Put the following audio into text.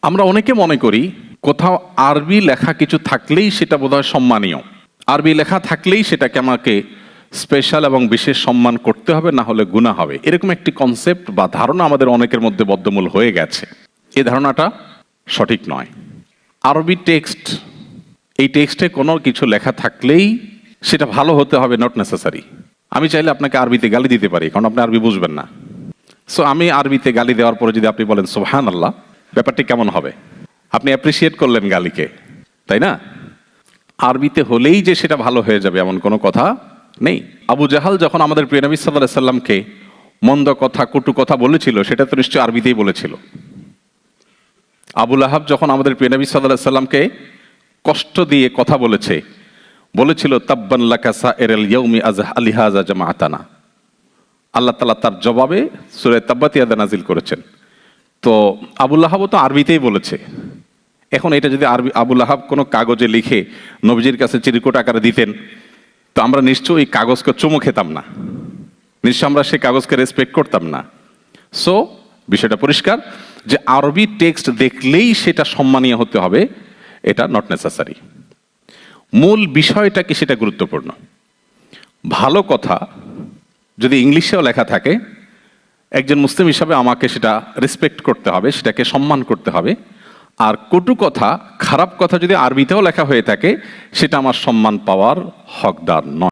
আমরা অনেকে মনে করি কোথাও আরবি লেখা কিছু থাকলেই সেটা বোধহয় সম্মানীয়, আরবি লেখা থাকলেই সেটাকে আমাকে স্পেশাল এবং বিশেষ সম্মান করতে হবে, না হলে গুনাহ হবে। এরকম একটি কনসেপ্ট বা ধারণা আমাদের অনেকের মধ্যে বদ্ধমূল হয়ে গেছে। এই ধারণাটা সঠিক নয়। আরবি টেক্সট, এই টেক্সটে কোনো কিছু লেখা থাকলেই সেটা ভালো হতে হবে, নট নেসেসারি। আমি চাইলে আপনাকে আরবিতে গালি দিতে পারি, কারণ আপনি আরবি বুঝবেন না। সো আমি আরবিতে গালি দেওয়ার পরে যদি আপনি বলেন সুবহানাল্লাহ, ব্যাপারটি কেমন হবে? আপনি অ্যাপ্রিসিয়েট করলেন গালিকে, তাই না? আরবিতে হলেই যে সেটা ভালো হয়ে যাবে এমন কোনো কথা নেই। আবু জাহাল যখন আমাদের প্রিয় নবী সাল্লাল্লাহু আলাইহি সাল্লামকে মন্দ কথা, কটু কথা বলেছিল, সেটা তো নিশ্চয়ই আরবিতেই বলেছিল। আবু লাহাব যখন আমাদের প্রিয় নবী সাল্লাল্লাহু আলাইহি সাল্লামকে কষ্ট দিয়ে কথা বলেছিল তাব্বান লাকা সাইরাল ইয়াউমি আলিহাযা জামাআতানা। আল্লাহ তাআলা তার জবাবে সূরা তাব্বাত ইয়াদা নাজিল করেছেন। তো আবু লাহাবও তো আরবিতেই বলেছে। এখন এটা যদি আবু লাহাব কোনো কাগজে লিখে নবীজির কাছে চিরকুট আকারে দিতেন, তো আমরা নিশ্চয়ই ওই কাগজকে চুমু খেতাম না, নিশ্চয় আমরা সেই কাগজকে রেসপেক্ট করতাম না। সো বিষয়টা পরিষ্কার যে আরবি টেক্সট দেখলেই সেটা সম্মানীয় হতে হবে, এটা নট নেসেসারি। মূল বিষয়টা কি সেটা গুরুত্বপূর্ণ। ভালো কথা যদি ইংলিশেও লেখা থাকে, একজন মুসলিম হিসাবে আমাকে সেটা রেসপেক্ট করতে হবে, সেটাকে সম্মান করতে হবে। আর কটু কথা, খারাপ কথা যদি আরবিতেও লেখা হয়ে থাকে, সেটা আমার সম্মান পাওয়ার হকদার নয়।